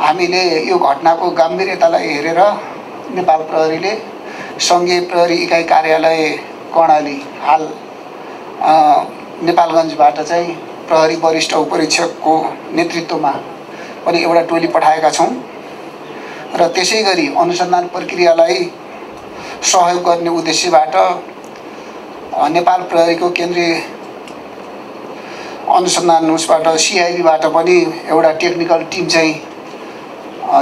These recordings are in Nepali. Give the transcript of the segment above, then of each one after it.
हामीले यो घटनाको गम्भीरतालाई हेरेर नेपाल प्रहरीले सङ्घीय प्रहरी इकाइ कार्यालय कर्णाली हाल नेपालगञ्जबाट चाहिँ प्रहरी वरिष्ठ उपरीक्षकको नेतृत्वमा पनि एउटा टोली पठाएका छौँ र त्यसै गरी अनुसन्धान प्रक्रियालाई सहयोग गर्ने उद्देश्यबाट नेपाल प्रहरीको केन्द्रीय अनुसन्धान उसबाट सिआइबीबाट पनि एउटा टेक्निकल टिम चाहिँ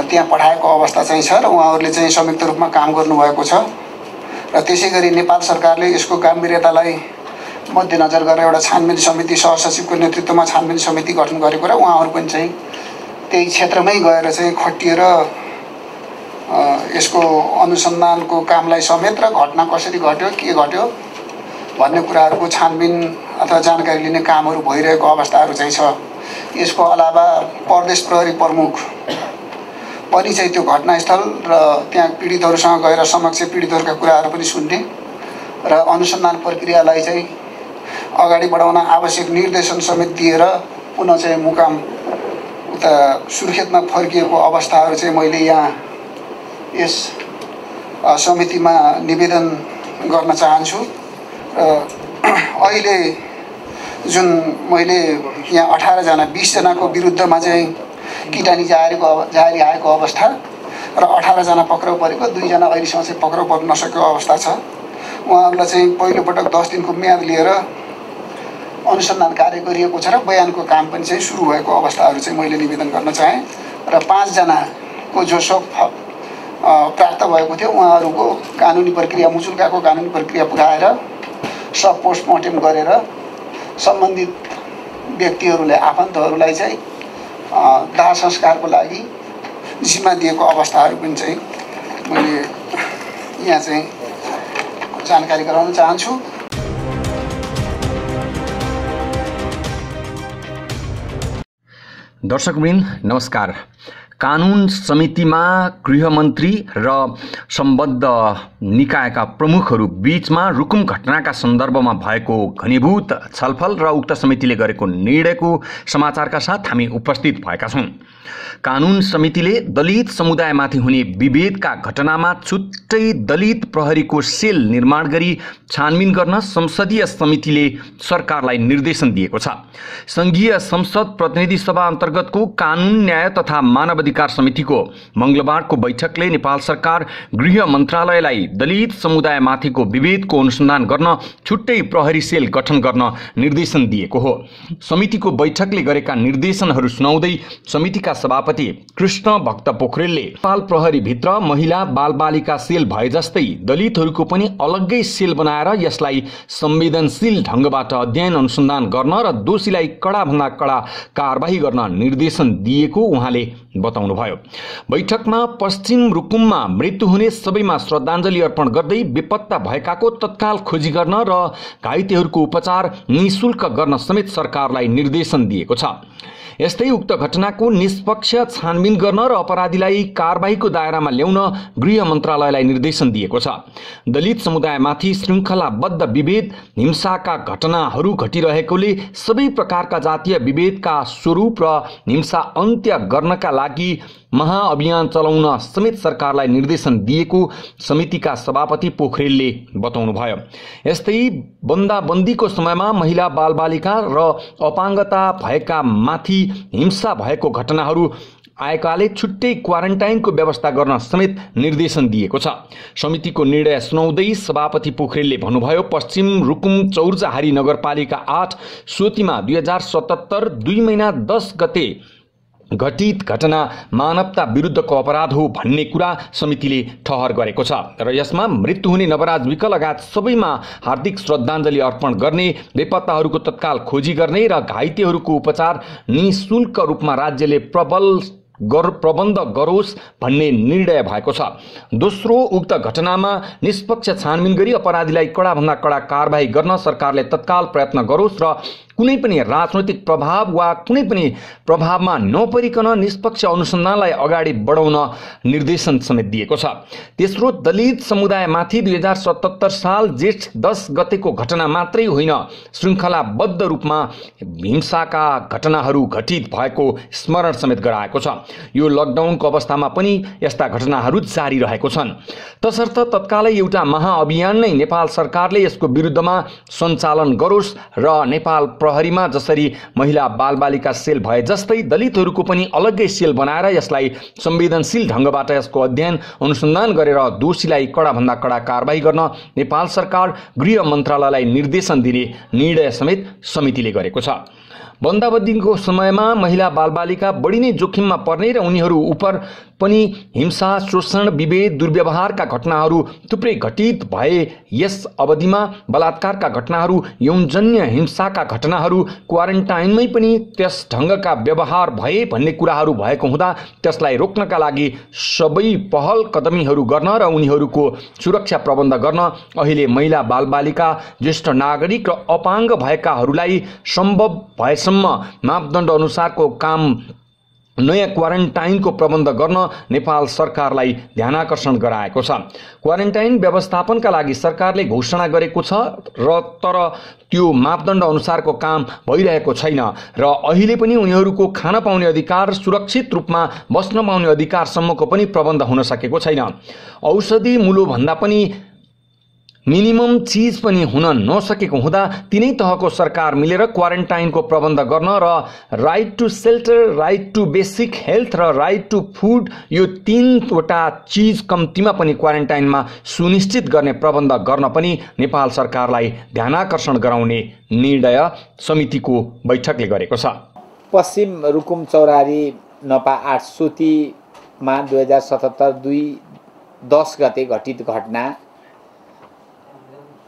त्यहाँ पठाएको अवस्था चाहिँ छ र उहाँहरूले चाहिँ संयुक्त रूपमा काम गर्नुभएको छ र त्यसै गरी नेपाल सरकारले यसको गम्भीरतालाई मध्यनजर गरेर एउटा छानबिन समिति सहसचिवको नेतृत्वमा छानबिन समिति गठन गरेको र उहाँहरू पनि चाहिँ त्यही क्षेत्रमै गएर चाहिँ खटिएर यसको अनुसन्धानको कामलाई समेत र घटना कसरी घट्यो के घट्यो भन्ने कुराहरूको छानबिन अथवा जानकारी लिने कामहरू भइरहेको अवस्थाहरू चाहिँ छ। यसको अलावा प्रदेश प्रहरी प्रमुख पनि चाहिँ त्यो घटनास्थल र त्यहाँ पीडितहरूसँग गएर समक्ष पीडितहरूका कुराहरू पनि सुन्ने र अनुसन्धान प्रक्रियालाई चाहिँ अगाडि बढाउन आवश्यक निर्देशन समेत दिएर पुनः चाहिँ मुकाम उता सुर्खेतमा फर्किएको अवस्थाहरू चाहिँ मैले यहाँ यस समितिमा निवेदन गर्न चाहन्छु र अहिले जुन मैले यहाँ 18 जना 20 जनाको विरुद्धमा चाहिँ किटानी जारी आएको अवस्था र 18 जना पक्राउ परेको 2 जना अहिलेसम्म चाहिँ पक्राउ पर्न नसकेको अवस्था छ। उहाँहरूलाई चाहिँ पहिलोपटक 10 दिनको म्याद लिएर अनुसन्धान कार्य गरिएको छ र बयानको काम पनि चाहिँ सुरु भएको अवस्थाहरू चाहिँ मैले निवेदन गर्न चाहेँ र 5 जनाको जो शोक प्राप्त भएको थियो उहाँहरूको कानुनी प्रक्रिया मुचुल्काको कानुनी प्रक्रिया पुर्याएर सब पोस्टमार्टम गरेर सम्बन्धित व्यक्तिहरूलाई आफन्तहरूलाई चाहिँ दाह संस्कारको लागि जिम्मा दिएको अवस्थाहरू पनि चाहिँ मैले यहाँ चाहिँ जानकारी गराउन चाहन्छु। दर्शकवृन्द नमस्कार। कानुन समितिमा गृहमन्त्री र सम्बद्ध निकायका प्रमुखहरू बीचमा रुकुम घटनाका सन्दर्भमा भएको घनीभूत छलफल र उक्त समितिले गरेको निर्णयको समाचारका साथ हामी उपस्थित भएका छौं। कानुन समितिले दलित समुदायमाथि हुने विभेदका घटनामा छुट्टै दलित प्रहरीको सेल निर्माण गरी छानबिन गर्न संसदीय समितिले सरकारलाई निर्देशन दिएको छ। संघीय संसद प्रतिनिधि सभा अन्तर्गतको कानुन न्याय तथा मानवाधिकार समितिको मंगलबारको बैठकले नेपाल सरकार गृह मन्त्रालयलाई दलित समुदायमाथिको विभेदको अनुसन्धान गर्न छुट्टै प्रहरी सेल गठन गर्न निर्देशन दिएको हो। समितिको बैठकले गरेका निर्देशनहरू सुनाउँदै समितिका सभापति कृष्ण भक्त पोखरेलले नेपाल प्रहरी भित्र महिला बालबालिका सेल भए जस्तै दलितहरूको पनि अलग्गै सेल बनाएर यसलाई संवेदनशील ढंगबाट अध्ययन अनुसन्धान गर्न र दोषीलाई कडाभन्दा कडा कारबाही गर्न निर्देशन दिएको उहाँले बताउनुभयो। बैठकमा पश्चिम रुकुममा मृत्यु हुने सबैमा श्रद्धाञ्जली अर्पण गर्दै बेपत्ता भएकाको तत्काल खोजी गर्न र घाइतेहरूको उपचार निःशुल्क गर्न समेत सरकारलाई निर्देशन दिएको छ। यस्तै उक्त घटनाको निष्पक्ष छानबिन गर्न र अपराधीलाई कारबाहीको दायरामा ल्याउन गृह मन्त्रालयलाई निर्देशन दिएको छ। दलित समुदायमाथि श्रृङ्खलाबद्ध विभेद हिंसाका घटनाहरू घटिरहेकोले सबै प्रकारका जातीय विभेदका स्वरूप र हिंसा अन्त्य गर्नका लागि महाअभियान चलाउन समेत सरकारलाई निर्देशन दिएको समितिका सभापति पोखरेलले बताउनुभयो। यस्तै बन्दाबन्दीको समयमा महिला बालबालिका र अपाङ्गता भएका माथि हिंसा भएको घटनाहरू आएकाले छुट्टै क्वारेन्टाइनको व्यवस्था गर्न समेत निर्देशन दिएको छ। समितिको निर्णय सुनाउँदै सभापति पोखरेलले भन्नुभयो, पश्चिम रुकुम चौरजाहारी नगरपालिका 8 सोतीमा 2077 2 महिना 10 गते घटित घटना मानवता विरुद्धको अपराध हो भन्ने कुरा समितिले ठहर गरेको छ र यसमा मृत्यु हुने नवराज विक लगायत सबैमा हार्दिक श्रद्धाञ्जली अर्पण गर्ने, बेपत्ताहरूको तत्काल खोजी गर्ने र घाइतेहरूको उपचार निःशुल्क रूपमा राज्यले प्रबन्ध गरोस् भन्ने निर्णय भएको छ। दोस्रो, उक्त घटनामा निष्पक्ष छानबिन गरी अपराधीलाई कडाभन्दा कडा कारबाही गर्न सरकारले तत्काल प्रयत्न गरोस् र कुनै पनि राजनैतिक प्रभाव वा कुनै पनि प्रभावमा नपरिकन निष्पक्ष अनुसन्धानलाई अगाडि बढाउन निर्देशन समेत दिएको छ। तेस्रो, दलित समुदायमाथि 2077 साल जेठ 10 गतेको घटना मात्रै होइन, श्रृङ्खलाबद्ध रूपमा हिंसाका घटनाहरू घटित भएको स्मरण समेत गराएको छ। यो लकडाउनको अवस्थामा पनि यस्ता घटनाहरू जारी रहेको छन्। तसर्थ तत्कालै एउटा महाअभियान नै नेपाल सरकारले यसको विरुद्धमा सञ्चालन गरोस् र नेपाल प्रहरीमा जसरी महिला बालबालिका सेल भए जस्तै दलितहरूको पनि अलग्गै सेल बनाएर यसलाई संवेदनशील ढङ्गबाट यसको अध्ययन अनुसन्धान गरेर दोषीलाई कडाभन्दा कडा कारबाही गर्न नेपाल सरकार गृह मन्त्रालयलाई निर्देशन दिने निर्णय समेत समितिले गरेको छ। बन्दाबन्दीको समयमा महिला बालबालिका बढी नै जोखिममा पर्ने र उनीहरू उप पनि हिंसा, शोषण, विभेद, दुर्व्यवहारका घटनाहरू थुप्रै घटित भए। यस अवधिमा बलात्कारका घटनाहरू, यौनजन्य हिंसाका घटनाहरू, क्वारेन्टाइनमै पनि त्यस ढङ्गका व्यवहार भए भन्ने कुराहरू भएको हुँदा त्यसलाई रोक्नका लागि सबै पहल कदमीहरू गर्न र उनीहरूको सुरक्षा प्रबन्ध गर्न अहिले महिला बालबालिका, ज्येष्ठ नागरिक र अपाङ्ग भएकाहरूलाई सम्भव भएसम्म मापदण्ड अनुसारको काम नयाँ क्वारेन्टाइनको प्रबन्ध गर्न नेपाल सरकारलाई ध्यानाकर्षण गराएको छ। क्वारेन्टाइन व्यवस्थापनका लागि सरकारले घोषणा गरेको छ र तर त्यो मापदण्ड अनुसारको काम भइरहेको छैन र अहिले पनि उनीहरूको खान पाउने अधिकार, सुरक्षित रूपमा बस्न पाउने अधिकारसम्मको पनि प्रबन्ध हुन सकेको छैन। औषधि मूल्यभन्दा पनि मिनिमम चीज पनि हुन नसकेको हुँदा तिनै तहको सरकार मिलेर क्वारेन्टाइनको प्रबन्ध गर्न र right to shelter, right to basic health र राइट टु फुड, यो तीनवटा चीज कम्तीमा पनि क्वारेन्टाइनमा सुनिश्चित गर्ने प्रबन्ध गर्न पनि नेपाल सरकारलाई ध्यानाकर्षण गराउने निर्णय समितिको बैठकले गरेको छ। पश्चिम रुकुम चौरारी नपा 8 सुतीमा 2077 2/10 गते घटित घटना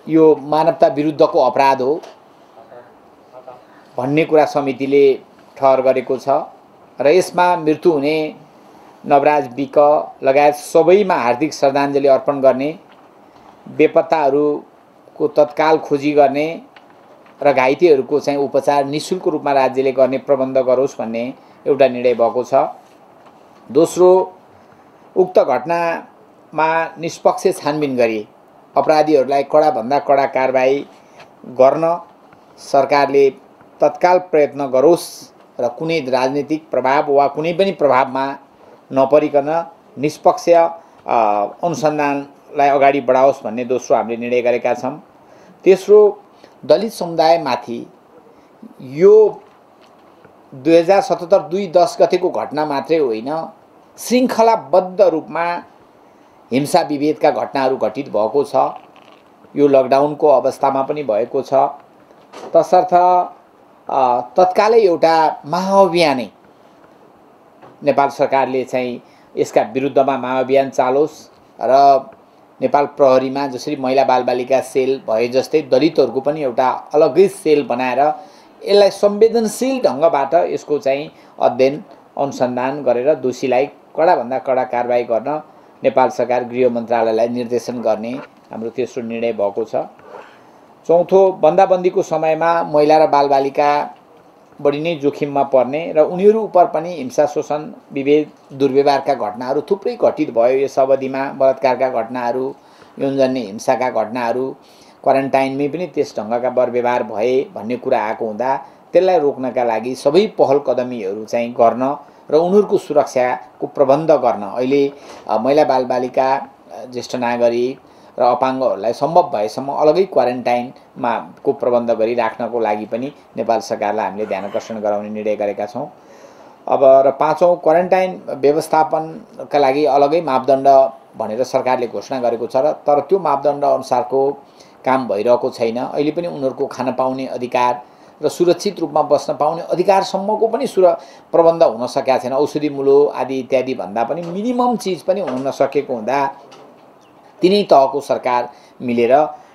यो मानवता विरुद्धको अपराध हो भन्ने कुरा समितिले ठहर गरेको छ र यसमा मृत्यु हुने नवराज विक लगायत सबैमा हार्दिक श्रद्धाञ्जली अर्पण गर्ने, बेपत्ताहरूको तत्काल खोजी गर्ने र घाइतेहरूको चाहिँ उपचार निःशुल्क रूपमा राज्यले गर्ने प्रबन्ध गरोस् भन्ने एउटा निर्णय भएको छ। दोस्रो, उक्त घटनामा निष्पक्ष छानबिन गरी अपराधीहरूलाई कडाभन्दा कडा कारबाही गर्न सरकारले तत्काल प्रयत्न गरोस् र कुनै राजनीतिक प्रभाव वा कुनै पनि प्रभावमा नपरिकन निष्पक्ष अनुसन्धानलाई अगाडि बढाओस् भन्ने दोस्रो हामीले निर्णय गरेका छौँ। तेस्रो, दलित समुदायमाथि यो 2077 2/10 गतेको घटना मात्रै होइन, श्रृङ्खलाबद्ध रूपमा हिंसा विभेदका घटनाहरू घटित भएको छ। यो लकडाउनको अवस्थामा पनि भएको छ। तसर्थ तत्कालै एउटा महाअभियानै नेपाल सरकारले चाहिँ यसका विरुद्धमा महाअभियान चालोस् र नेपाल प्रहरीमा जसरी महिला बालबालिका सेल भए जस्तै दलितहरूको पनि एउटा अलग्गै सेल बनाएर यसलाई संवेदनशील ढङ्गबाट यसको चाहिँ अध्ययन अनुसन्धान गरेर दोषीलाई कडाभन्दा कडा कारबाही गर्न नेपाल सरकार गृह मन्त्रालयलाई निर्देशन गर्ने हाम्रो तेस्रो निर्णय भएको छ। चौथो, बन्दाबन्दीको समयमा महिला र बालबालिका बढी नै जोखिममा पर्ने र उनीहरू उप पनि हिंसा, शोषण, विभेद, दुर्व्यवहारका घटनाहरू थुप्रै घटित भयो। यस अवधिमा बलात्कारका घटनाहरू, यौनजन्य हिंसाका घटनाहरू, क्वारेन्टाइनमै पनि त्यस ढङ्गका व्यवहार भए भन्ने कुरा आएको हुँदा त्यसलाई रोक्नका लागि सबै पहल कदमीहरू चाहिँ गर्न र उनीहरूको सुरक्षाको प्रबन्ध गर्न अहिले महिला बालबालिका, ज्येष्ठ नागरिक र अपाङ्गहरूलाई सम्भव भएसम्म अलग्गै क्वारेन्टाइनमा को प्रबन्ध गरिराख्नको लागि पनि नेपाल सरकारलाई हामीले ध्यानाकर्षण गराउने निर्णय गरेका छौँ। अब र पाँचौँ, क्वारेन्टाइन व्यवस्थापनका लागि अलग्गै मापदण्ड भनेर सरकारले घोषणा गरेको छ र तर त्यो मापदण्ड अनुसारको काम भइरहेको छैन। अहिले पनि उनीहरूको खान पाउने अधिकार र सुरक्षित रूपमा बस्न पाउने अधिकारसम्मको पनि प्रबन्ध हुन सकेका छैन। औषधि मूल्य आदि इत्यादि भन्दा पनि मिनिमम चिज पनि हुन नसकेको हुँदा तिनै तहको सरकार मिलेर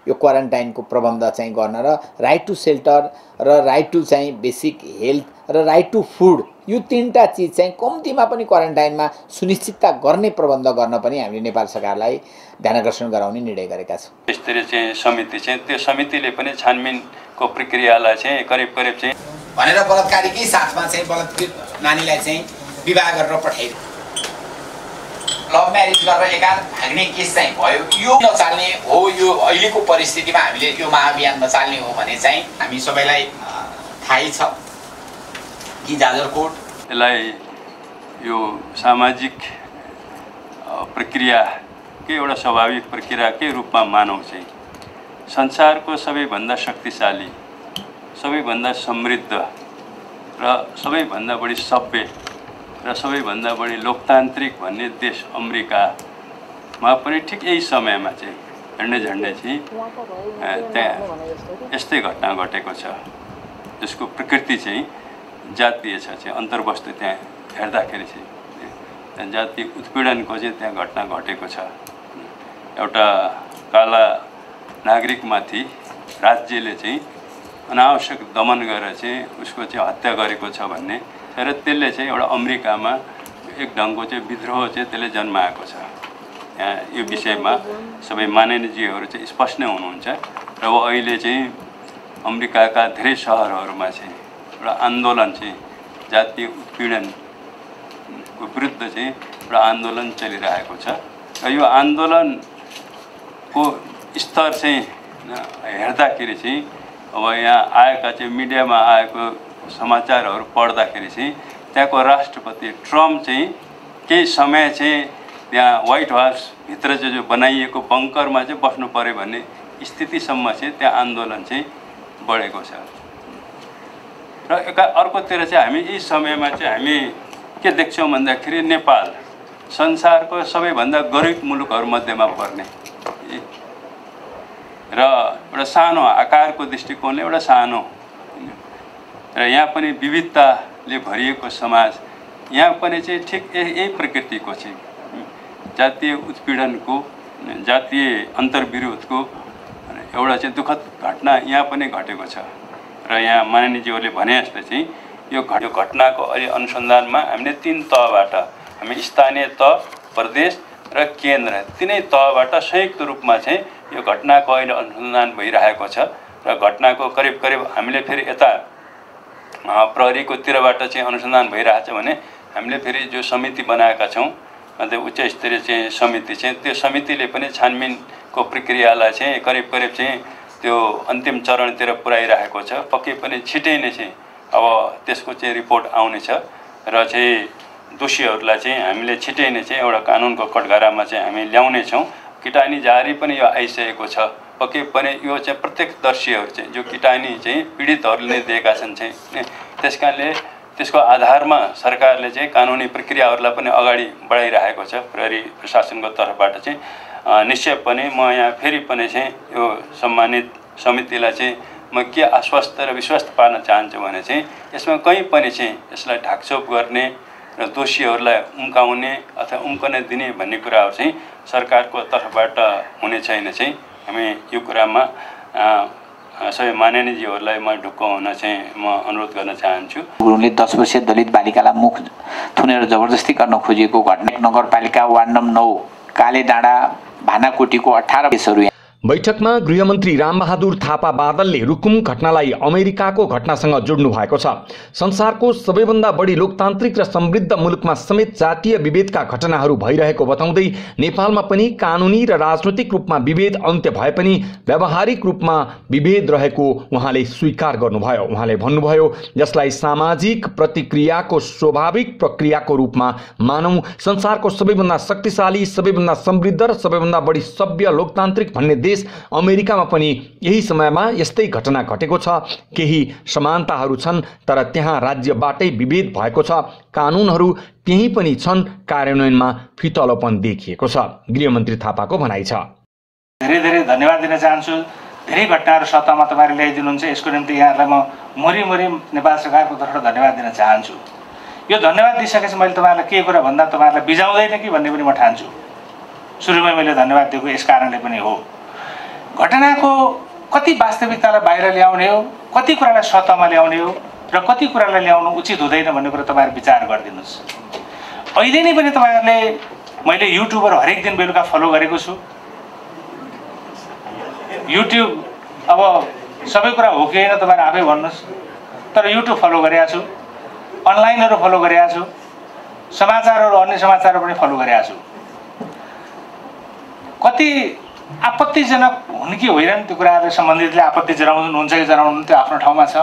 यो क्वारेन्टाइनको प्रबन्ध चाहिँ गर्न र राइट टु सेल्टर र राइट टु चाहिँ बेसिक हेल्थ र राइट टु फुड यो तीनटा चिज चाहिँ कम्तीमा पनि क्वारेन्टाइनमा सुनिश्चितता गर्ने प्रबन्ध गर्न पनि हामीले नेपाल सरकारलाई ध्यानकर्षण गराउने निर्णय गरेका छौँ। स्तरीय चाहिँ समिति चाहिँ त्यो समितिले पनि छानबिनको प्रक्रियालाई चाहिँ करिब चाहिँ भनेर बलात्कारीकै साथमा चाहिँ बलात्कृत नानीलाई चाहिँ विवाह गरेर पठाइयो, लभ म्यारेज गरेर एकान्त भाग्ने केस चाहिँ भयो। यो नचाल्ने हो, यो अहिलेको परिस्थितिमा हामीले यो महाअभियान नचाल्ने हो भने चाहिँ हामी सबैलाई थाहै छ कि जाजरकोट यसलाई यो सामाजिक प्रक्रियाकै एउटा स्वाभाविक प्रक्रियाकै रूपमा मानौँ चाहिँ संसारको सबैभन्दा शक्तिशाली, सबैभन्दा समृद्ध र सबैभन्दा बढी सभ्य र सबैभन्दा बढी लोकतान्त्रिक भन्ने देश अमेरिकामा पनि ठिक यही समयमा चाहिँ झन्डै चाहिँ त्यहाँ यस्तै घटना घटेको छ, जसको प्रकृति चाहिँ जातीय छ चाहिँ अन्तर्वस्तु। त्यहाँ हेर्दाखेरि चाहिँ त्यहाँ जातीय उत्पीडनको चाहिँ त्यहाँ घटना घटेको छ। एउटा काला नागरिकमाथि राज्यले चाहिँ अनावश्यक दमन गरेर चाहिँ उसको चाहिँ हत्या गरेको छ भन्ने र त्यसले चाहिँ एउटा अमेरिकामा एक ढङ्गको चाहिँ विद्रोह चाहिँ त्यसले जन्माएको छ। यहाँ यो विषयमा सबै माननीयजीहरू चाहिँ स्पष्ट नै हुनुहुन्छ र अब अहिले चाहिँ अमेरिकाका धेरै सहरहरूमा चाहिँ एउटा आन्दोलन चाहिँ जातीय उत्पीडनको विरुद्ध चाहिँ एउटा आन्दोलन चलिरहेको छ र यो आन्दोलनको स्तर चाहिँ हेर्दाखेरि चाहिँ अब यहाँ आएका चाहिँ मिडियामा आएको समाचारहरू पढ्दाखेरि चाहिँ त्यहाँको राष्ट्रपति ट्रम्प चाहिँ केही समय चाहिँ त्यहाँ व्हाइट हाउसभित्र जो बनाइएको बङ्करमा चाहिँ बस्नु पर्यो भन्ने स्थितिसम्म चाहिँ त्यहाँ आन्दोलन चाहिँ बढेको छ। र अर्कोतिर चाहिँ हामी यी समयमा चाहिँ हामी के देख्छौँ भन्दाखेरि नेपाल संसारको सबैभन्दा गरिब मुलुकहरूमध्येमा पर्ने र एउटा सानो आकारको दृष्टिकोणले एउटा सानो र यहाँ पनि विविधताले भरिएको समाज, यहाँ पनि चाहिँ ठिक यही प्रकृतिको चाहिँ जातीय उत्पीडनको, जातीय अन्तर्विरोधको एउटा चाहिँ दुःखद घटना यहाँ पनि घटेको छ। र यहाँ माननीयज्यूहरूले भने जस्तै चाहिँ यो घटनाको अहिले अनुसन्धानमा हामीले 3 तहबाट, हामी स्थानीय तह, प्रदेश र केन्द्र, तीनै तहबाट संयुक्त रूपमा चाहिँ यो घटनाको अहिले अनुसन्धान भइरहेको छ। र घटनाको करिब हामीले फेरि यता प्रहरीको तिरबाट चाहिँ अनुसन्धान भइरहेछ भने हामीले फेरि जो समिति बनाएका छौँ, अन्त उच्च स्तरीय चाहिँ समिति चाहिँ त्यो समितिले पनि छानबिनको प्रक्रियालाई चाहिँ करिब चाहिँ त्यो अन्तिम चरणतिर पुर्याइरहेको छ। पक्कै पनि छिटै नै चाहिँ अब त्यसको चाहिँ रिपोर्ट आउनेछ र चाहिँ दोषीहरूलाई चाहिँ हामीले छिटै नै चाहिँ एउटा कानुनको कठघरामा चाहिँ हामी ल्याउने छौँ। किटानी जारी पनि यो आइसकेको छ। पक्कै पनि यो चाहिँ प्रत्यक्षदर्शीहरू चाहिँ जो किटानी चाहिँ पीडितहरूले दिएका छन् चाहिँ त्यस कारणले त्यसको आधारमा सरकारले चाहिँ कानुनी प्रक्रियाहरूलाई पनि अगाडि बढाइरहेको छ। प्रहरी प्रशासनको तर्फबाट चाहिँ निश्चय पनि म यहाँ फेरि पनि चाहिँ यो सम्मानित समितिलाई चाहिँ म के आश्वस्त र विश्वस्त पार्न चाहन्छु भने चाहिँ यसमा कहीँ पनि चाहिँ यसलाई ढाकछोप गर्ने र दोषीहरूलाई उम्काउने अथवा उम्कन दिने भन्ने कुराहरू चाहिँ सरकारको तर्फबाट हुने छैन। चाहिँ हामी यो कुरामा सबै माननीयजीहरूलाई म ढुक्क हुन चाहिँ म अनुरोध गर्न चाहन्छु। गुरुङले 10 वर्षीय दलित बालिकालाई मुख थुनेर जबरजस्ती गर्न खोजिएको घटना नगरपालिका वार्ड नम्बर 9 कालेडाँडा भानाकोटीको 18 केसहरू। बैठकमा गृहमन्त्री रामबहादुर थापा बादलले रुकुम घटनालाई अमेरिकाको घटनासँग जोड्नु भएको छ। संसारको सबैभन्दा बढी लोकतान्त्रिक र समृद्ध मुलुकमा समेत जातीय विभेदका घटनाहरू भइरहेको बताउँदै नेपालमा पनि कानुनी र राजनैतिक रूपमा विभेद अन्त्य भए पनि व्यावहारिक रूपमा विभेद रहेको उहाँले स्वीकार गर्नुभयो। उहाँले भन्नुभयो, यसलाई सामाजिक प्रतिक्रियाको स्वाभाविक प्रक्रियाको रूपमा मानौँ। संसारको सबैभन्दा शक्तिशाली, सबैभन्दा समृद्ध र सबैभन्दा बढी सभ्य लोकतान्त्रिक भन्ने देश अमेरिकामा पनि यही समयमा यस्तै घटना घटेको छ। केही समानताहरू छन् तर त्यहाँ राज्यबाटै विभेद भएको छ। कानुनहरू त्यही पनि छन्, कार्यान्वयनमा फितलोपन देखिएको छ। गृहमन्त्री थापाको भनाइ छ। धेरै धन्यवाद दिन चाहन्छु। धेरै घटनाहरू सत्तामा तपाईहरुले ल्याइदिनुहुन्छ, यसको निम्ति यहाँलाई म मोरी नेपाल सरकारको तर्फबाट धन्यवाद दिन चाहन्छु। यो धन्यवाद दिइसकेपछि मैले तपाईहरुलाई के कुरा भन्दा तपाईहरुलाई बिजाउँदैन कि भन्ने पनि म ठान्छु। सुरुमै मैले धन्यवाद दिएको यस कारणले पनि हो। घटनाको कति वास्तविकतालाई बाहिर ल्याउने हो, कति कुरालाई सत्तामा ल्याउने हो, र कति कुरालाई ल्याउनु उचित हुँदैन भन्ने कुरा तपाईँहरू विचार गरिदिनुहोस्। अहिले नै पनि तपाईँहरूले मैले युट्युबर हरेक दिन बेलुका फलो गरेको छु। युट्युब अब सबै कुरा हो कि होइन तपाईँहरू आफै भन्नुहोस्, तर युट्युब फलो गरेको छु, अनलाइनहरू फलो गरेको छु, समाचारहरू अन्य समाचारहरू पनि फलो गरेको छु। कति आपत्तिजनक हुन् कि होइन त्यो कुराहरूले सम्बन्धितले आपत्ति जनाउनुहुन्छ कि जनाउनु त्यो आफ्नो ठाउँमा छ।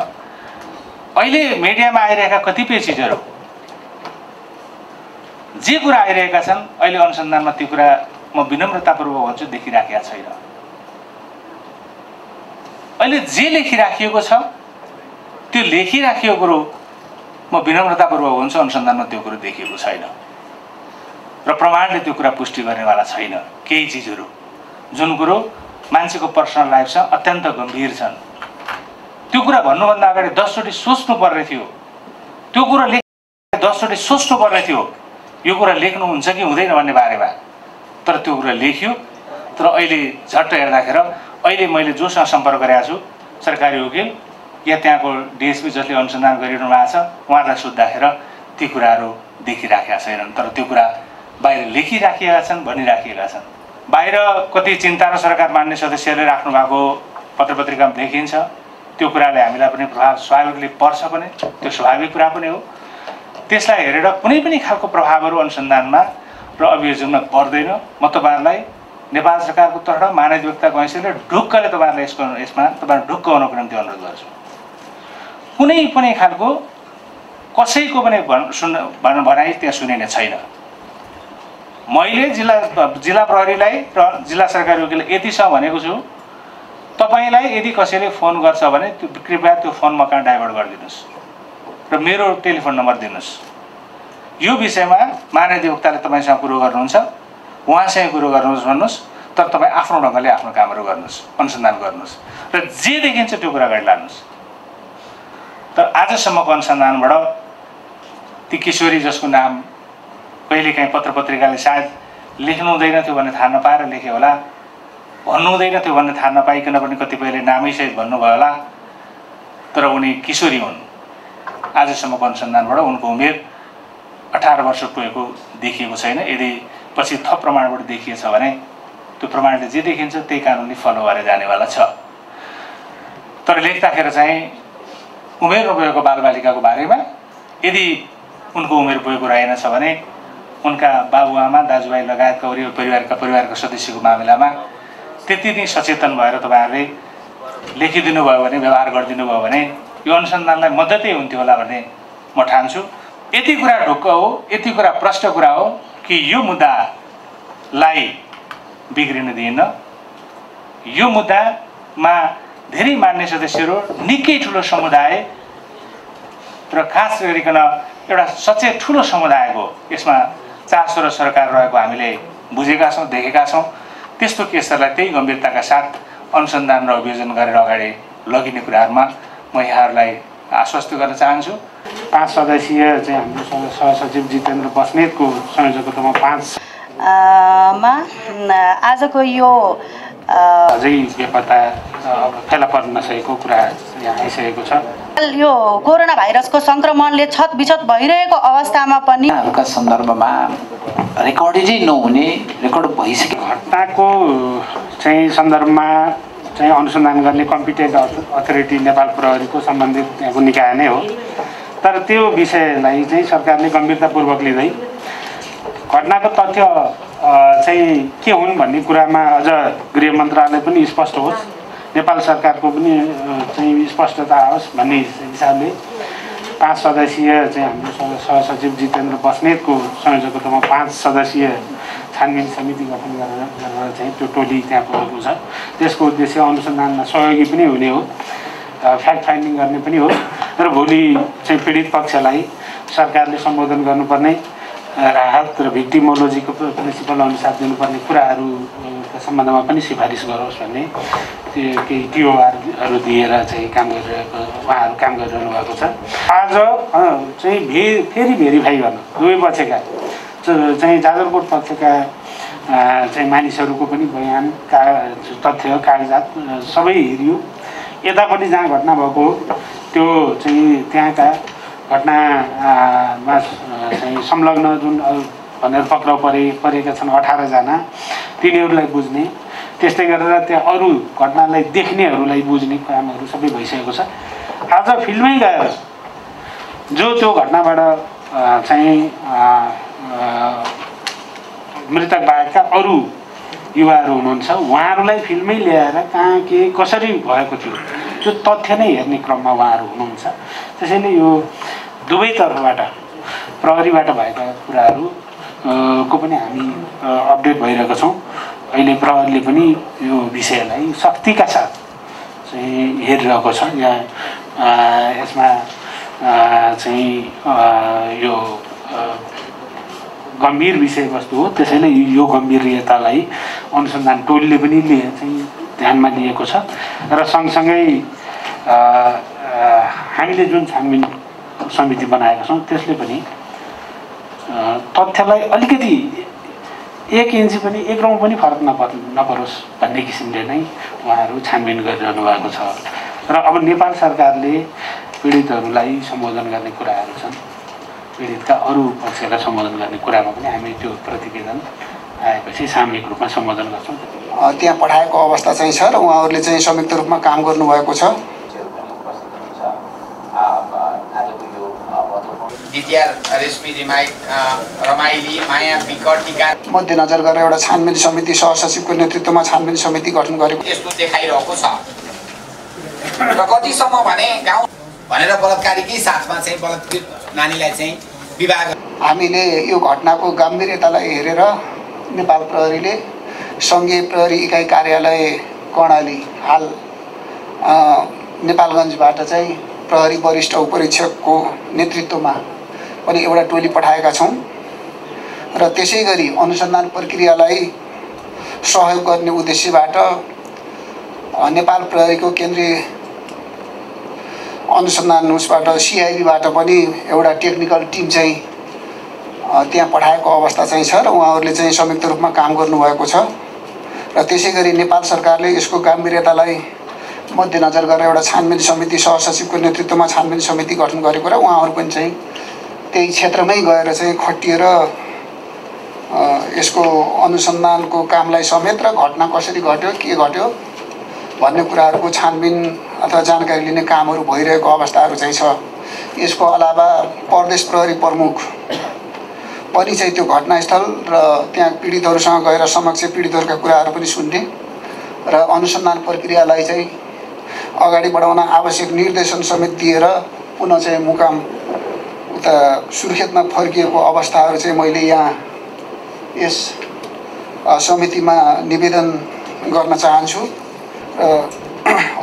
अहिले मिडियामा आइरहेका कतिपय चिजहरू जे कुरा आइरहेका छन् अहिले अनुसन्धानमा त्यो कुरा म विनम्रतापूर्वक भन्छु देखिराखेका छैन। अहिले जे लेखिराखिएको छ त्यो लेखिराखिएको कुरो म विनम्रतापूर्वक भन्छु अनुसन्धानमा त्यो कुरो देखिएको छैन र प्रमाणले त्यो कुरा पुष्टि गर्नेवाला छैन। केही चिजहरू जुन कुरो मान्छेको पर्सनल लाइफसँग अत्यन्त गम्भीर छन् त्यो कुरा भन्नुभन्दा अगाडि 10 चोटि सोच्नु पर्ने थियो। त्यो कुरा 10 चोटि सोच्नु पर्ने थियो यो कुरा लेख्नुहुन्छ कि हुँदैन भन्ने बारेमा। तर त्यो कुरा लेखियो। तर अहिले झट्ट हेर्दाखेरि अहिले मैले जोसँग सम्पर्क गरेको छु सरकारी वकिल या त्यहाँको डिएसपी जसले अनुसन्धान गरिरहनु भएको छ उहाँलाई सोद्धाखेरि ती कुराहरू देखिराखेका छैनन्। तर त्यो कुरा बाहिर लेखिराखिएका छन्, भनिराखिएका छन्। बाहिर कति चिन्ता र सरकार मान्ने सदस्यले राख्नु भएको पत्रपत्रिकामा देखिन्छ। त्यो कुराले हामीलाई पनि प्रभाव स्वाभाविकले पर्छ पनि, त्यो स्वाभाविक कुरा पनि हो। त्यसलाई हेरेर कुनै पनि खालको प्रभावहरू अनुसन्धानमा र अभियोजनमा पर्दैन। म तपाईँहरूलाई नेपाल सरकारको तर्फबाट महाधिवक्ता कैँसीले ढुक्कले तपाईँहरूलाई यसमा तपाईँहरू ढुक्क हुनको निम्ति अनुरोध गर्छु। कुनै पनि खालको कसैको पनि भनाइ त्यहाँ सुनिने छैन। मैले जिल्ला प्रहरीलाई र जिल्ला सरकारी वकिलले यतिसम्म भनेको छु, तपाईँलाई यदि कसैले फोन गर्छ भने त्यो कृपया त्यो फोन मकहाँ डाइभर्ट गरिदिनुहोस् र मेरो टेलिफोन नम्बर दिनुहोस्। यो विषयमा महाधिवक्ताले तपाईँसँग कुरो गर्नुहुन्छ, उहाँसँग कुरो गर्नुहोस् भन्नुहोस्। तर तपाईँ आफ्नो ढङ्गले आफ्नो कामहरू गर्नुहोस्, अनुसन्धान गर्नुहोस् र जे देखिन्छ त्यो कुरा अगाडि लानुहोस्। तर आजसम्मको अनुसन्धानबाट ती किशोरी जसको नाम कहिलेकाहीँ पत्रपत्रिकाले सायद लेख्नु हुँदैन थियो भन्ने थाहा नपाएर लेखे होला, भन्नु हुँदैन थियो भन्ने थाहा नपाइकन पनि कतिपयले नामैसहित भन्नुभयो होला। तर उनी किशोरी हुन्। आजसम्मको अनुसन्धानबाट उनको उमेर 18 वर्ष पुगेको देखिएको छैन। यदि पछि थप प्रमाणबाट देखिएछ भने त्यो प्रमाणले जे देखिन्छ त्यही कानुनले फलो भएर जानेवाला छ। तर लेख्दाखेरि चाहिँ उमेर नपुगेको बालबालिकाको बारेमा यदि उनको उमेर पुगेको रहेनछ भने उनका बाबुआमा दाजुभाइ लगायतका परिवारका सदस्यको मामिलामा त्यति नै सचेतन भएर तपाईँहरूले लेखिदिनु भयो भने, व्यवहार गरिदिनु भयो भने यो अनुसन्धानलाई मद्दतै हुन्थ्यो होला भन्ने म ठान्छु। यति कुरा ढुक्क हो, यति कुरा प्रष्ट कुरा हो कि यो मुद्दालाई बिग्रिन दिएन। यो मुद्दामा धेरै मान्य सदस्यहरू, निकै ठुलो समुदाय र खास गरिकन एउटा सचेत ठुलो समुदायको यसमा चासो र सरकार रहेको हामीले बुझेका छौँ, देखेका छौँ। त्यस्तो केसहरूलाई त्यही गम्भीरताका साथ अनुसन्धान र अभियोजन गरेर अगाडि लगिने कुराहरूमा म यहाँहरूलाई आश्वस्त गर्न चाहन्छु। 5 सदस्यीय चाहिँ हाम्रो सहसचिव जितेन्द्र बस्नेतको संयोजकत्वमा 5 मा आजको यो अझै बेपत्ता फेला पर्न नसकेको कुरा यहाँ आइसकेको छ। यो कोरोना भाइरसको सङ्क्रमणले छतबिछत भइरहेको अवस्थामा पनि का सन्दर्भमा रेकर्डै नहुने, रेकर्ड भइसक्यो घटनाको चाहिँ सन्दर्भमा चाहिँ अनुसन्धान गर्ने कम्पिटेन्ट अथोरिटी नेपाल प्रहरीको सम्बन्धित त्यहाँको निकाय नै हो। तर त्यो विषयलाई चाहिँ सरकारले गम्भीरतापूर्वक लिँदै घटनाको तथ्य चाहिँ के हुन् भन्ने कुरामा अझ गृह मन्त्रालय पनि स्पष्ट होस्, नेपाल सरकारको पनि चाहिँ स्पष्टता आओस् भन्ने हिसाबले 5 सदस्यीय चाहिँ हाम्रो सहसचिव जितेन्द्र बस्नेतको संयोजकत्वमा 5 सदस्यीय छानबिन समिति गठन गरेर चाहिँ त्यो टोली त्यहाँ पुगेको छ। त्यसको उद्देश्य अनुसन्धानमा सहयोगी पनि हुने हो, फ्याक्ट फाइन्डिङ गर्ने पनि हो र भोलि चाहिँ पीडित पक्षलाई सरकारले सम्बोधन गर्नुपर्ने राहत र भिक्टिमोलोजीको प्रिन्सिपल अनुसार दिनुपर्ने कुराहरूको सम्बन्धमा पनि सिफारिस गरोस् भन्ने केही टिओआरहरू दिएर चाहिँ काम गरिरहेको उहाँहरू काम गरिरहनु भएको छ। आज चाहिँ फेरि भेरिफाई गर्न दुवै पक्षका चाहिँ जाजरकोट पक्षका चाहिँ मानिसहरूको पनि बयान तथ्य कागजात सबै हेरियो यतापट्टि जहाँ घटना भएको त्यो चाहिँ त्यहाँका घटनामा चाहिँ संलग्न जुन भनेर पक्राउ परेका छन् 18 जना, तिनीहरूलाई बुझ्ने, त्यस्तै गरेर त्यहाँ अरू घटनालाई देख्नेहरूलाई बुझ्ने कामहरू सबै भइसकेको छ। आज फिल्डमै गएर जो त्यो घटनाबाट चाहिँ मृतक बाहेकका अरू युवाहरू हुनुहुन्छ, उहाँहरूलाई फिल्डमै ल्याएर कहाँ के कसरी भएको थियो त्यो तथ्य नै हेर्ने क्रममा उहाँहरू हुनुहुन्छ। त्यसैले यो दुवै तर्फबाट प्रहरीबाट भएका कुराहरू को पनि हामी अपडेट भइरहेका छौँ। अहिले प्रहरीले पनि यो विषयलाई सख्तीका साथ चाहिँ हेरिरहेको छ। यसमा चाहिँ यो गम्भीर विषयवस्तु हो, त्यसैले यो गम्भीर्यतालाई अनुसन्धान टोलीले पनि चाहिँ ध्यानमा लिएको छ र सँगसँगै हामीले जुन छानबिन समिति बनाएका छौँ त्यसले पनि तथ्यलाई अलिकति 1 इन्च पनि 1 रौँ पनि फरक नपरोस् भन्ने किसिमले नै उहाँहरू छानबिन गरिरहनु भएको छ। र अब नेपाल सरकारले पीडितहरूलाई सम्बोधन गर्ने कुराहरू छन्, पीडितका अरू पक्षलाई सम्बोधन गर्ने कुरामा पनि हामी त्यो प्रतिवेदन आएपछि सामूहिक रूपमा सम्बोधन गर्छौँ। त्यहाँ पठाएको अवस्था चाहिँ छ र उहाँहरूले चाहिँ संयुक्त रूपमा काम गर्नुभएको छ। मध्यनजर गरेर एउटा छानबिन समिति सहसचिवको नेतृत्वमा छानबिन समिति गठन गरेको यस्तो देखाइरहेको छ र कतिसम्म भने गाउँ भनेर बलात्कारीकै साथमा चाहिँ बलात्कृत नानीलाई चाहिँ विवाह हामीले यो घटनाको गम्भीरतालाई हेरेर नेपाल प्रहरीले सङ्घीय प्रहरी इकाइ कार्यालय कर्णाली हाल नेपालगञ्जबाट चाहिँ प्रहरी वरिष्ठ उपरीक्षकको नेतृत्वमा पनि एउटा टोली पठाएका छौँ र त्यसै गरी अनुसन्धान प्रक्रियालाई सहयोग गर्ने उद्देश्यबाट नेपाल प्रहरीको केन्द्रीय अनुसन्धान उसबाट सिआइबीबाट पनि एउटा टेक्निकल टिम चाहिँ त्यहाँ पठाएको अवस्था चाहिँ छ र उहाँहरूले चाहिँ संयुक्त रूपमा काम गर्नुभएको छ। र त्यसै गरी नेपाल सरकारले यसको गम्भीरतालाई मध्यनजर गरेर एउटा छानबिन समिति सहसचिवको नेतृत्वमा छानबिन समिति गठन गरेको र उहाँहरू पनि चाहिँ त्यही क्षेत्रमै गएर चाहिँ खटिएर यसको अनुसन्धानको कामलाई समेत र घटना कसरी घट्यो के घट्यो भन्ने कुराहरूको छानबिन अथवा जानकारी लिने कामहरू भइरहेको अवस्थाहरू चाहिँ छ। यसको अलावा प्रदेश प्रहरी प्रमुख पनि चाहिँ त्यो घटनास्थल र त्यहाँ पीडितहरूसँग गएर समक्ष पीडितहरूका कुराहरू पनि सुन्ने र अनुसन्धान प्रक्रियालाई चाहिँ अगाडि बढाउन आवश्यक निर्देशन समेत दिएर पुनः चाहिँ मुकाम उता सुर्खेतमा फर्किएको अवस्थाहरू चाहिँ मैले यहाँ यस समितिमा निवेदन गर्न चाहन्छु। र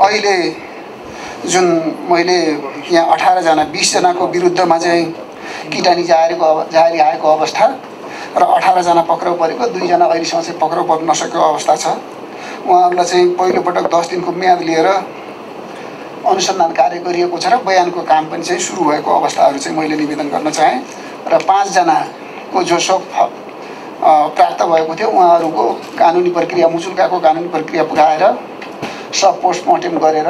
अहिले जुन मैले यहाँ 18 जना 20 जनाको विरुद्धमा चाहिँ किटानी जारी आएको अवस्था र 18 जना पक्राउ परेको, 2 जना अहिलेसम्म चाहिँ पक्राउ पर्न नसकेको अवस्था छ। उहाँहरूलाई चाहिँ पहिलोपटक 10 दिनको म्याद लिएर अनुसन्धान कार्य गरिएको छ र बयानको काम पनि चाहिँ सुरु भएको अवस्थाहरू चाहिँ मैले निवेदन गर्न चाहेँ। र 5 जनाको जो शव प्राप्त भएको थियो उहाँहरूको कानुनी प्रक्रिया मुचुल्काको कानुनी प्रक्रिया पुऱ्याएर सब पोस्टमार्टम गरेर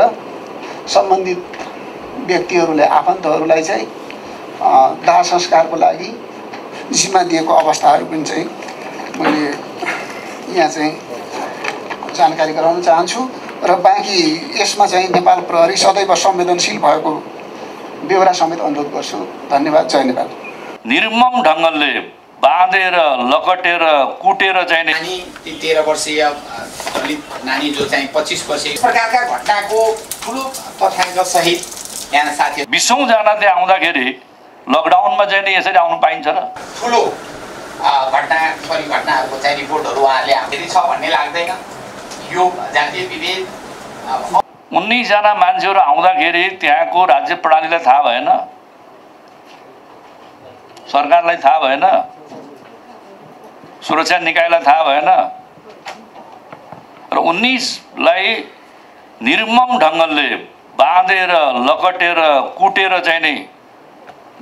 सम्बन्धित व्यक्तिहरूले आफन्तहरूलाई चाहिँ दाह संस्कारको लागि जिम्मा दिएको अवस्थाहरू पनि चाहिँ मैले यहाँ चाहिँ जानकारी गराउन चाहन्छु। र बाँकी यसमा चाहिँ नेपाल प्रहरी सदैव संवेदनशील भएको बेहोरा समेत अनुरोध गर्छु। धन्यवाद। जय नेपाल। निर्मम ढङ्गले बाँधेर लकटेर कुटेर चाहिँ नानी 13 वर्षीय दलित नानी जो चाहिँ 25 वर्षीय प्रकारका घटनाको ठुलो तथ्याङ्क सहित यहाँ साथी 20औं जना त्यहाँ आउँदाखेरि लकडाउनमा चाहिँ नि यसरी आउनु पाइन्छ र ठुलो घटनाहरूको चाहिँ रिपोर्टहरू उहाँहरूले हाम्रै छ भन्ने लाग्दैन। यो जातीय विभेद 19 जना मान्छेहरू आउँदाखेरि त्यहाँको राज्य प्रणालीलाई थाहा भएन, सरकारलाई थाहा भएन, सुरक्षा निकायलाई थाहा भएन र 19लाई निर्मम ढङ्गले बाँधेर लकटेर कुटेर चाहिँ नि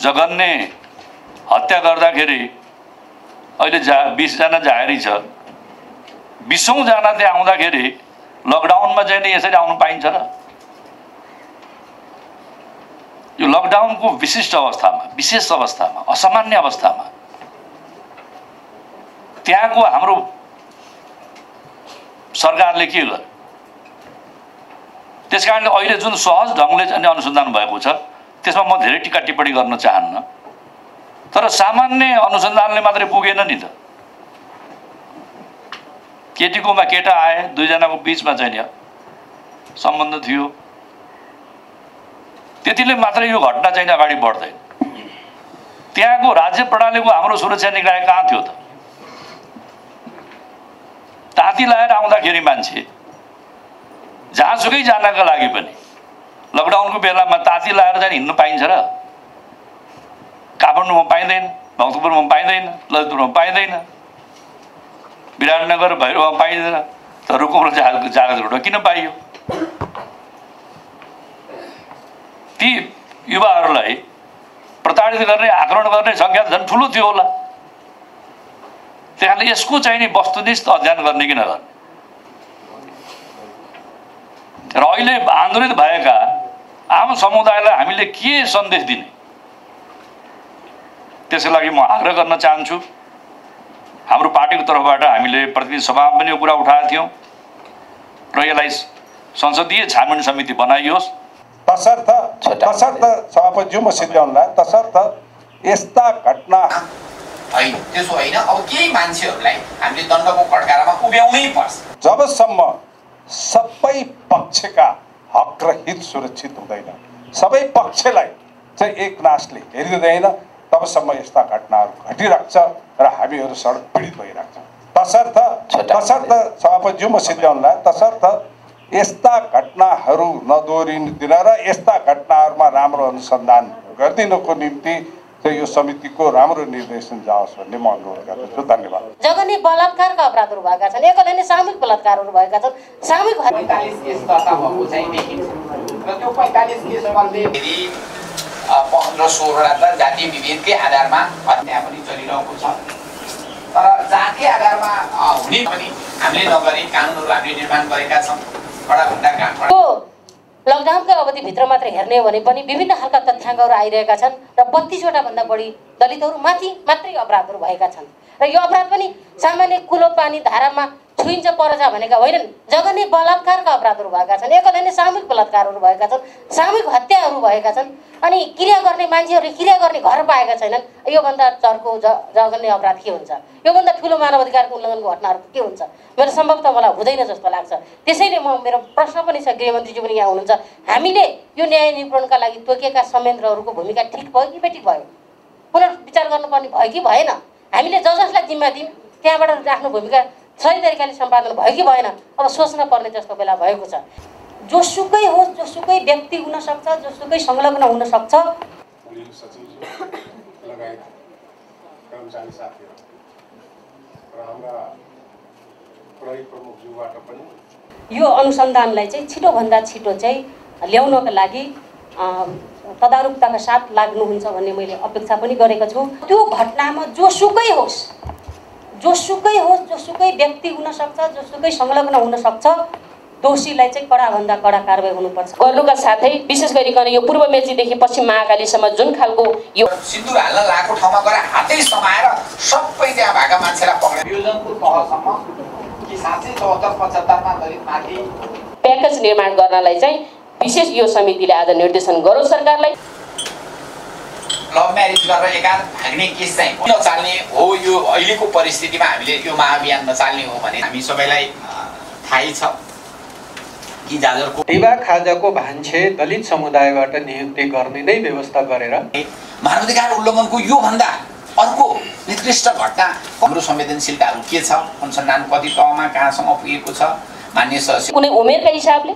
जघन्य हत्या गर्दाखेरि अहिले 20 जना जाहेरी छ। 20औं जना त्यहाँ आउँदाखेरि लकडाउनमा चाहिँ नि यसरी आउनु पाइन्छ र लकडाउनको विशिष्ट अवस्थामा, विशेष अवस्थामा, असामान्य अवस्थामा त्यहाँको हाम्रो सरकारले के गर्यो? त्यसकारणले अहिले जुन सहज ढङ्गले चाहिँ अनुसन्धान भएको छ त्यसमा म धेरै टिका टिप्पणी गर्न चाहन्न, तर सामान्य अनुसन्धानले मात्रै पुगेन नि त। केटीकोमा केटा आए, दुईजनाको बिचमा चाहिँ नि सम्बन्ध थियो, त्यतिले मात्रै यो घटना चाहिँ अगाडि बढ्दैन। त्यहाँको राज्य प्रणालीको हाम्रो सुरक्षा निकाय कहाँ थियो त? ताती लाएर आउँदाखेरि मान्छे जहाँसुकै जानका लागि पनि लकडाउनको बेलामा ताती लाएर चाहिँ हिँड्नु पाइन्छ र? काठमाडौँमा पाइँदैन, भक्तपुरमा पाइँदैन, ललितपुरमा पाइँदैन, विराटनगर भैरवमा पाइँदैन, तर रुकुम र जागरकोटमा किन पाइयो? ती युवाहरूलाई प्रताडित गर्ने, आक्रमण गर्ने सङ्ख्या झन् ठुलो थियो होला। त्यही कारणले यसको चाहिँ नि वस्तुनिष्ठ अध्ययन गर्ने कि नगर्ने र अहिले आन्दोलित भएका आम समुदायलाई हामीले के सन्देश दिने, त्यसको लागि म आग्रह गर्न चाहन्छु। हाम्रो पार्टीको तर्फबाट हामीले प्रतिनिधि सभामा पनि यो कुरा उठाएका थियौँ र यसलाई संसदीय छानबिन समिति बनाइयोस्। तसर्थ सभापतिज्यू म सिद्ध्याउनुलाई तसर्थ यस्ता घटना होइन, त्यसो होइन। अब केही मान्छेहरूलाई हामीले दण्डको कटकारामा उभ्याउनै पर्छ। जबसम्म सबै पक्षका हक र हित सुरक्षित हुँदैन, सबै पक्षलाई चाहिँ एक नासले हेरिँदैन, तबसम्म यस्ता घटनाहरू घटिरहेको छ र हामीहरू सडक पीडित भइरहेको छ। तसर्थ सभापतिज्यू म सिद्ध्याउनुलाई तसर्थ यस्ता घटनाहरू नदोहोरिदिन र यस्ता घटनाहरूमा राम्रो अनुसन्धान गरिदिनको निम्ति यो समितिको राम्रो निर्देशन जाओस् भन्ने म अनुरोध गर्दछु। धन्यवाद। जघन्य बलात्कारका अपराधहरू भएका छन्, एकल होइन सामूहिक बलात्कारहरू भएका छन्। सामूहिक 45 केस दर्ता भएको चाहिँ देखिन्छ र त्यो 45 केस मध्ये 15-16 त जातीय विभेदकै आधारमा हत्या पनि चलिरहेको छ। तर जातीय आधारमा हुने पनि हामीले नगरे कानुनहरू हामीले निर्माण गरेका छौँ। कडाभन्दा कडा लकडाउनको अवधिभित्र मात्र हेर्ने हो भने पनि विभिन्न खालका तथ्याङ्कहरू आइरहेका छन् र 32वटा भन्दा बढी दलितहरू माथि मात्रै अपराधहरू भएका छन् र यो अपराध पनि सामान्य कुलो पानी धारामा छुइन्छ परछ भनेका होइनन्। जघन्य बलात्कारका अपराधहरू भएका छन्, एकल होइन सामूहिक बलात्कारहरू भएका छन्, सामूहिक हत्याहरू भएका छन्। अनि क्रिया गर्ने मान्छेहरूले क्रिया गर्ने घर पाएका छैनन्। योभन्दा चर्को जघन्य अपराध के हुन्छ? योभन्दा ठुलो मानवाधिकारको उल्लङ्घनको घटनाहरू के हुन्छ? मेरो सम्भवतः मलाई हुँदैन जस्तो लाग्छ। त्यसैले मेरो प्रश्न पनि छ, गृहमन्त्रीजी पनि यहाँ हुनुहुन्छ, हामीले यो न्याय निरूपणका लागि तोकिएका संयन्त्रहरूको भूमिका ठिक भयो कि बेठिक भयो? पुनर्विचार गर्नुपर्ने भयो कि भएन? हामीले जसलाई जिम्मा दियौँ त्यहाँबाट आफ्नो भूमिका सही तरिकाले सम्पादन भयो कि भएन? अब सोच्न पर्ने जस्तो बेला भएको छ। जोसुकै होस्, जोसुकै व्यक्ति हुन सक्छ, जोसुकै संलग्न हुन सक्छ। यो अनुसन्धानलाई चाहिँ छिटोभन्दा छिटो चाहिँ ल्याउनका लागि तदारुकताका साथ लाग्नुहुन्छ भन्ने मैले अपेक्षा पनि गरेको छु। त्यो घटनामा जोसुकै होस्, जोसुकै व्यक्ति हुन सक्छ, जोसुकै संलग्न हुन सक्छ, दोषीलाई चाहिँ कडाभन्दा कडा कारबाही हुनुपर्छ। गर्नुका साथै विशेष गरिकन यो पूर्व मेचीदेखि पश्चिम महाकालीसम्म जुन खालको यो सिन्दुर हाल्न लागेको ठाउँमा गएर हातै समाएर सबै त्यहाँ भएका मान्छेलाई पक्रेर योजनको तहसम्म कि साँच्चै 74-75 मा दलित माथि प्याकेज निर्माण गर्नलाई चाहिँ विशेष यो समितिले आज निर्देशन गरोस् सरकारलाई। लभ म्यारेज गरेर एकाध भाग्ने केस चाहिँ नचाल्ने हो। यो अहिलेको परिस्थितिमा हामीले यो महाअभियान नचाल्ने हो भने हामी सबैलाई थाहै छ कि जाजरको देवा खाजाको भान्से दलित समुदायबाट नियुक्ति गर्ने नै व्यवस्था गरेर मानवाधिकार उल्लङ्घनको यो भन्दा अर्को निकृष्ट घटना हाम्रो संवेदनशीलताहरू के छ, अनुसन्धान कति तहमा कहाँसम्म पुगेको छ, मान्य सदस्य कुनै उमेरका हिसाबले,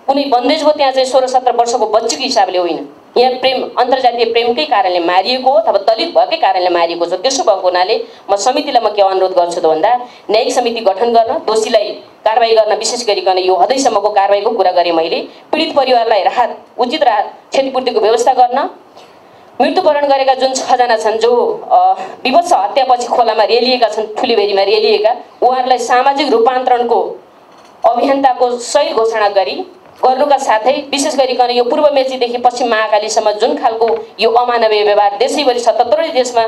कुनै बन्देजको त्यहाँ चाहिँ 16-17 वर्षको बच्चीको हिसाबले होइन। यहाँ प्रेम, अन्तर्जातीय प्रेमकै कारणले मारिएको हो अथवा दलित भएकै कारणले मारिएको छ। त्यसो भएको हुनाले म समितिलाई म के अनुरोध गर्छु त भन्दा न्यायिक समिति गठन गर्न, दोषीलाई कारबाही गर्न, विशेष गरिकन यो हदैसम्मको कारबाहीको कुरा गरेँ मैले। पीडित परिवारलाई राहत, उचित राहत क्षतिपूर्तिको व्यवस्था गर्न, मृत्युवरण गरेका जुन 6 जना छन् जो विभत्स हत्यापछि खोलामा रेलिएका छन्, ठुलीभेरीमा रेलिएका, उहाँहरूलाई सामाजिक रूपान्तरणको अभियन्ताको सही घोषणा गरी गर्नुका साथै विशेष गरिकन यो पूर्व मेचीदेखि पश्चिम महाकालीसम्म जुन खालको यो अमानवीय व्यवहार देशैभरि 77 देशमा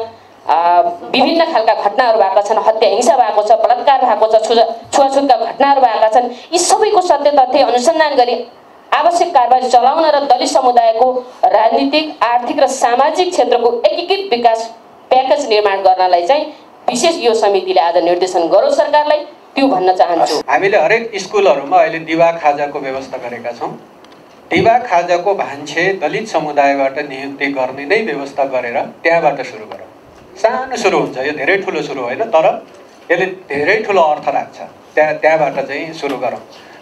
विभिन्न खालका घटनाहरू भएका छन्, हत्या हिंसा भएको छ, बलात्कार भएको छ, छुवाछुतका घटनाहरू भएका छन्, यी सबैको सत्य तथ्य अनुसन्धान गरी आवश्यक कारबाही चलाउन र दलित समुदायको राजनीतिक, आर्थिक र सामाजिक क्षेत्रको एकीकृत विकास प्याकेज निर्माण गर्नलाई चाहिँ विशेष यो समितिले आज निर्देशन गरोस् सरकारलाई, त्यो भन्न चाहन्छु। हामीले हरेक स्कुलहरूमा अहिले दिवा खाजाको व्यवस्था गरेका छौँ। दिवा खाजाको भान्से दलित समुदायबाट नियुक्ति गर्ने नै व्यवस्था गरेर त्यहाँबाट सुरु गरौँ। सानो सुरु हुन्छ, यो धेरै ठुलो सुरु होइन, तर यसले धेरै ठुलो अर्थ राख्छ। त्यहाँबाट चाहिँ सुरु गरौँ।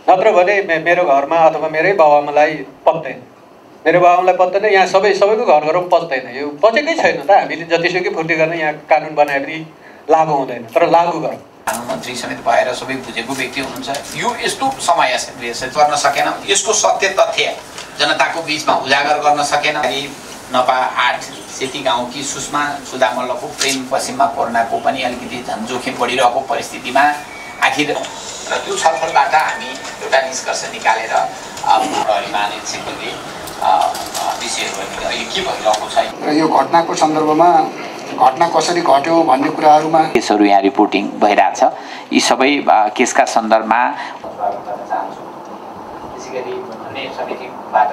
नत्र भने मेरो घरमा अथवा मेरै बाबुआमालाई पत्दैन, मेरो बाबुआमालाई पत्दैन, यहाँ सबैको घर घरमा पच्दैन। यो पचेकै छैन त। हामीले जतिसुकै फुर्ती गर्ने यहाँ कानुन बनाए पनि लागु हुँदैन, तर लागु गरौँ। प्रधानमन्त्री समेत भएर सबै बुझेको व्यक्ति हुनुहुन्छ। यो यस्तो समय गर्न सकेन, यसको सत्य तथ्य जनताको बिचमा उजागर गर्न सकेन। नपा 8 सेती गाउँकी सुषमा सुधा मल्लको प्रेम पश्चिममा कोरोनाको पनि अलिकति झन् जोखिम बढिरहेको परिस्थितिमा आखिर र त्यो छलफलबाट हामी एउटा निष्कर्ष निकालेर प्रहरीमा नेतृत्वले विषयहरू अहिले के भइरहेको छ र यो घटनाको सन्दर्भमा घटना कसरी घट्यो भन्ने कुराहरूमा केसहरू यहाँ रिपोर्टिङ भइरहेछ। यी सबै केसका सन्दर्भमा त्यसैगरी समितिबाट